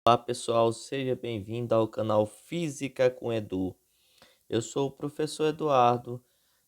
Olá pessoal, seja bem-vindo ao canal Física com Edu. Eu sou o professor Eduardo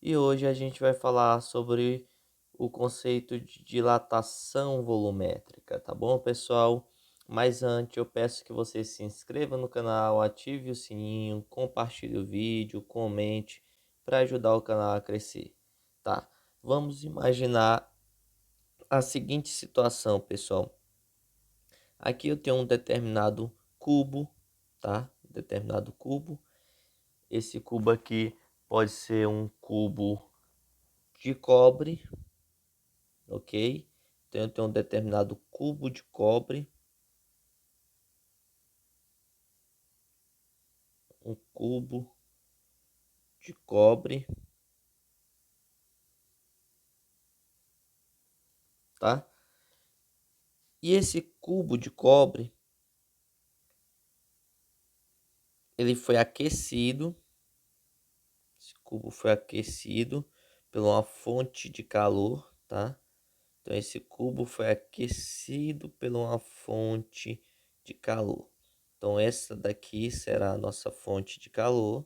e hoje a gente vai falar sobre o conceito de dilatação volumétrica, tá bom, pessoal? Mas antes eu peço que você se inscreva no canal, ative o sininho, compartilhe o vídeo, comente para ajudar o canal a crescer, tá? Vamos imaginar a seguinte situação, pessoal. Aqui eu tenho um determinado cubo, tá? Determinado cubo. Esse cubo aqui pode ser um cubo de cobre, ok? Então eu tenho um determinado cubo de cobre, um cubo de cobre, tá? E esse cubo de cobre, ele foi aquecido. Esse cubo foi aquecido por uma fonte de calor, tá? Então esse cubo foi aquecido por uma fonte de calor. Então essa daqui será a nossa fonte de calor.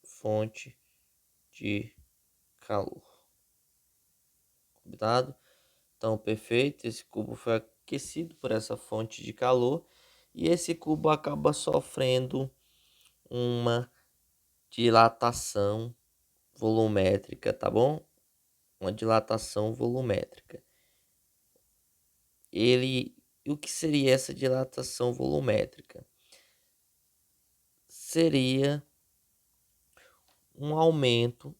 Fonte de calor. Combinado? Então, perfeito. Esse cubo foi aquecido por essa fonte de calor. E esse cubo acaba sofrendo uma dilatação volumétrica, tá bom? Uma dilatação volumétrica. O que seria essa dilatação volumétrica? Seria um aumento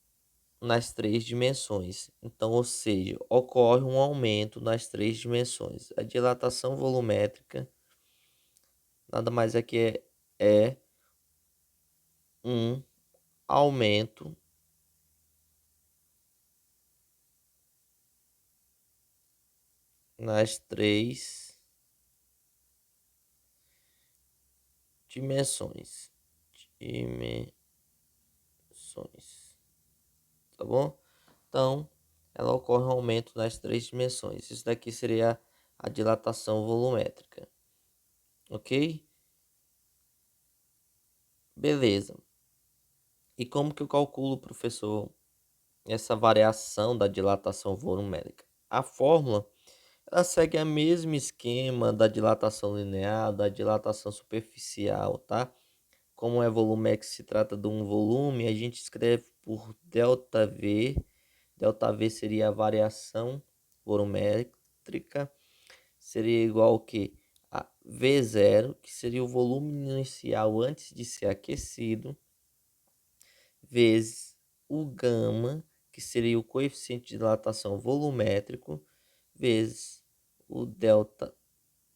nas três dimensões. Então, ou seja, ocorre um aumento nas três dimensões. A dilatação volumétrica nada mais é que é um aumento nas três dimensões. Tá bom? Então, ela ocorre um aumento nas três dimensões. Isso daqui seria a dilatação volumétrica. Ok? Beleza. E como que eu calculo, professor, essa variação da dilatação volumétrica? A fórmula ela segue o mesmo esquema da dilatação linear, da dilatação superficial, tá? Como é volumétrico, se trata de um volume, a gente escreve por ΔV. ΔV seria a variação volumétrica, seria igual ao que? A V0, que seria o volume inicial antes de ser aquecido, vezes o gama, que seria o coeficiente de dilatação volumétrico, vezes o delta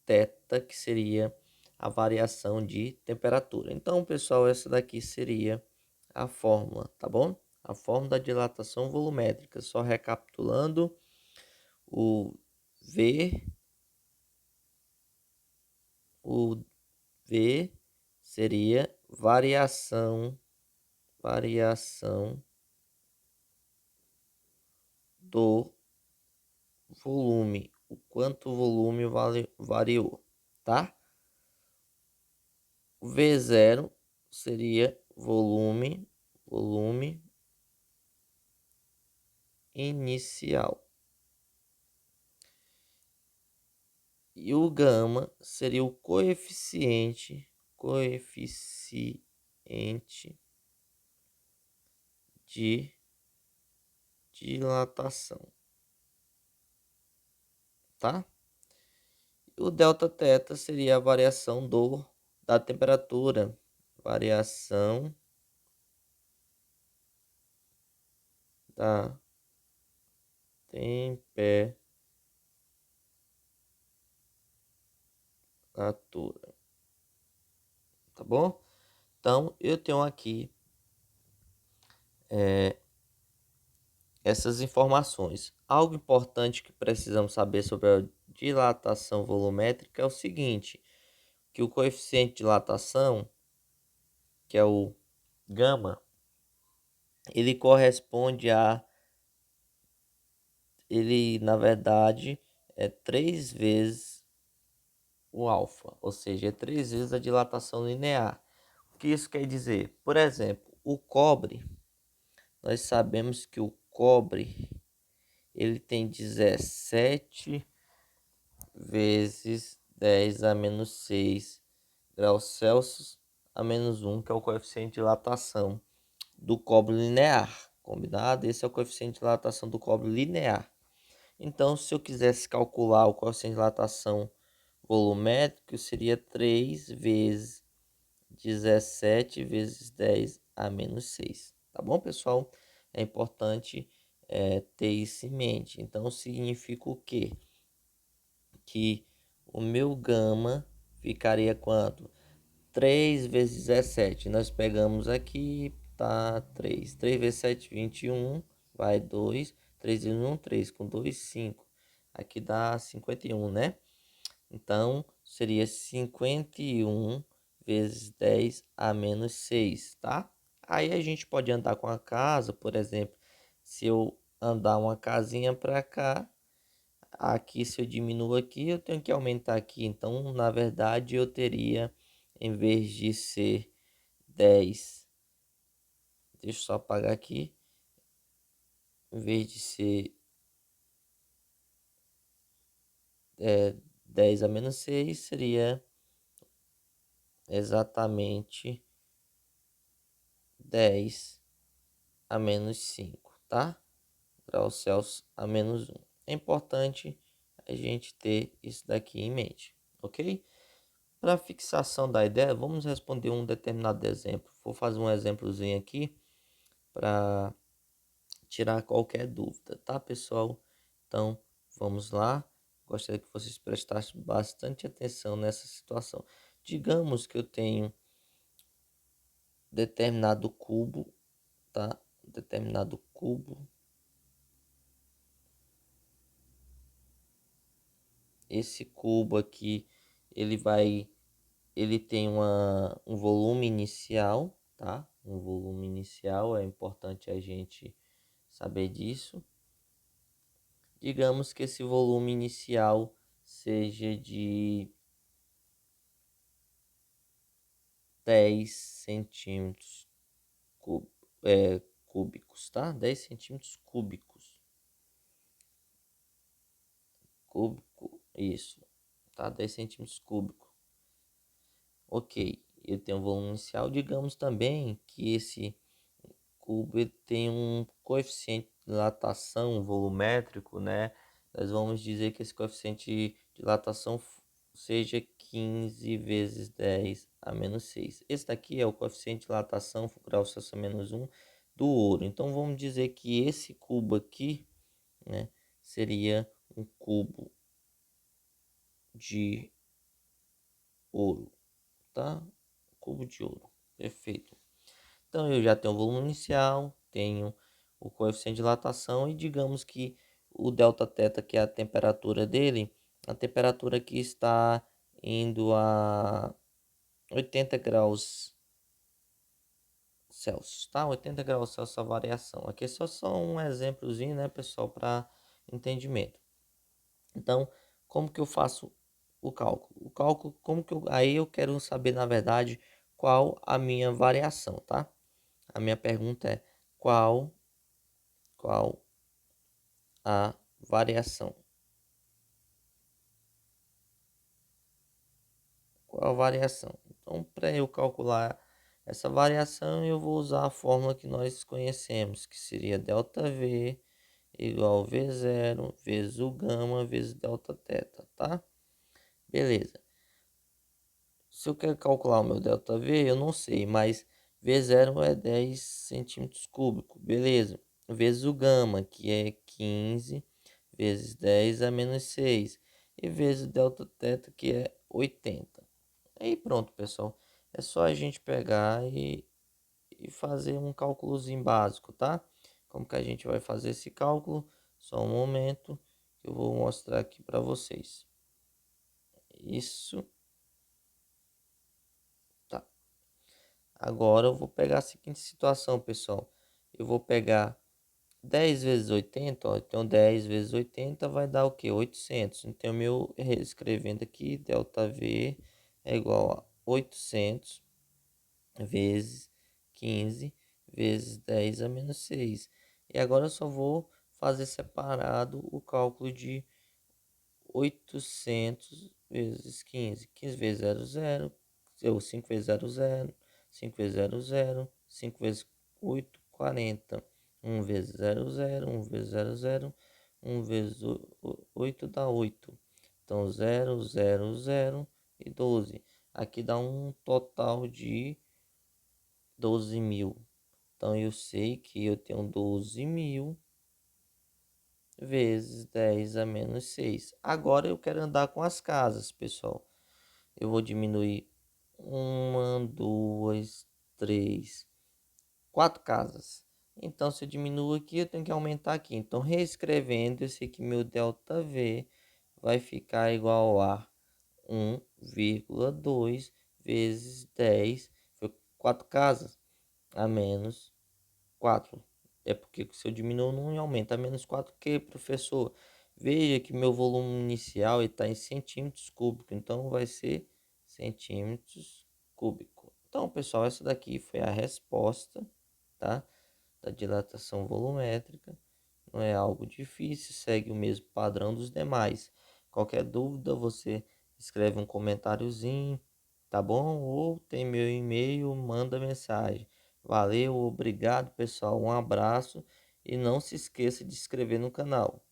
θ, que seria a variação de temperatura. Então, pessoal, essa daqui seria a fórmula, tá bom? A fórmula da dilatação volumétrica. Só recapitulando, o V, o V seria variação do volume, o quanto o volume variou, tá? O V0 seria volume inicial. E o gama seria o coeficiente de dilatação, tá? O delta θ seria a variação da temperatura, variação da temperatura, tá bom? Então, eu tenho aqui essas informações. Algo importante que precisamos saber sobre a dilatação volumétrica é o seguinte, que o coeficiente de dilatação, que é o gama, ele corresponde a ele na verdade é 3 vezes o alfa, ou seja, é 3 vezes a dilatação linear. O que isso quer dizer? Por exemplo, o cobre, nós sabemos que o cobre ele tem 17 vezes 10 a menos 6 graus Celsius a menos 1, que é o coeficiente de dilatação do cobre linear, combinado? Esse é o coeficiente de dilatação do cobre linear. Então, se eu quisesse calcular o coeficiente de dilatação volumétrico, seria 3 vezes 17 vezes 10 a menos 6. Tá bom, pessoal? É importante ter isso em mente. Então, significa o quê? Que o meu gama ficaria quanto? 3 vezes 17. Nós pegamos aqui, tá 3. 3 vezes 7, 21. Vai 2. 3 vezes 1, 3. Com 2, 5. Aqui dá 51, né? Então, seria 51 vezes 10 a menos 6, tá? Aí a gente pode andar com a casa, por exemplo, se eu andar uma casinha para cá, aqui se eu diminuo aqui, eu tenho que aumentar aqui. Então, na verdade, eu teria, em vez de ser 10, deixa eu só apagar aqui, em vez de ser 10 a menos 6, seria exatamente 10 a menos 5, tá? Graus Celsius a menos 1. É importante a gente ter isso daqui em mente, ok? Para fixação da ideia, vamos responder um determinado exemplo. Vou fazer um exemplozinho aqui para tirar qualquer dúvida, tá, pessoal? Então, vamos lá. Gostaria que vocês prestassem bastante atenção nessa situação. Digamos que eu tenho determinado cubo, tá? Determinado cubo. Esse cubo aqui, ele tem um volume inicial, tá? Um volume inicial, é importante a gente saber disso. Digamos que esse volume inicial seja de 10 centímetros cúbicos, tá? 10 centímetros cúbicos. Cúbico, isso, tá? 10 centímetros cúbicos. Ok, ele tem um volume inicial. Digamos também que esse cubo ele tem um coeficiente de dilatação volumétrico, né? Nós vamos dizer que esse coeficiente de dilatação seja 15 vezes 10 a menos 6. Esse daqui é o coeficiente de dilatação grau Celsius a menos 1 do ouro. Então vamos dizer que esse cubo aqui, né, seria um cubo de ouro, tá? Cubo de ouro. Perfeito. Então eu já tenho o volume inicial, tenho o coeficiente de dilatação e digamos que o delta θ, que é a temperatura dele, a temperatura aqui está indo a 80 graus Celsius, tá? 80 graus Celsius a variação. Aqui é só um exemplozinho, né, pessoal, para entendimento. Então, como que eu faço o cálculo? O cálculo, aí eu quero saber, na verdade, qual a minha variação, tá? A minha pergunta é qual a variação? Qual a variação? Então, para eu calcular essa variação, eu vou usar a fórmula que nós conhecemos, que seria ΔV igual V0 vezes o gama vezes Δθ, tá? Beleza. Se eu quero calcular o meu ΔV, eu não sei, mas V0 é 10 centímetros cúbicos, beleza. Vezes o gama, que é 15 vezes 10 a menos 6. E vezes o Δθ, que é 80. Aí pronto, pessoal. É só a gente pegar e fazer um cálculozinho básico, tá? Como que a gente vai fazer esse cálculo? Só um momento que eu vou mostrar aqui para vocês. Isso. Tá. Agora eu vou pegar a seguinte situação, pessoal. Eu vou pegar 10 vezes 80, ó, então 10 vezes 80 vai dar o quê? 800. Então, meu reescrevendo aqui, ΔV é igual a 800 vezes 15 vezes 10 a menos 6. E agora eu só vou fazer separado o cálculo de 800 vezes 15. 15 vezes 0, 0. 5 vezes 0, 0. 5 vezes 0, 0. 5 vezes 8, 40. 1 vezes 0, 0. 1 vezes 0, 0. 1 vezes 8 dá 8. Então 0, 0, 0 e 12. Aqui dá um total de 12.000. Então eu sei que eu tenho 12.000 vezes 10 a menos 6. Agora eu quero andar com as casas, pessoal. Eu vou diminuir uma, duas, três, quatro casas. Então, se eu diminuo aqui, eu tenho que aumentar aqui. Então, reescrevendo, eu sei que meu ΔV vai ficar igual a 1,2 vezes 10, foi 4 casas, a menos 4. É porque se eu diminuo não aumenta. Menos 4 que, professor? Veja que meu volume inicial está em centímetros cúbicos. Então vai ser centímetros cúbicos. Então, pessoal, essa daqui foi a resposta, tá? Da dilatação volumétrica. Não é algo difícil, segue o mesmo padrão dos demais. Qualquer dúvida, você escreve um comentáriozinho, tá bom? Ou tem meu e-mail, manda mensagem. Valeu, obrigado, pessoal. Um abraço e não se esqueça de se inscrever no canal.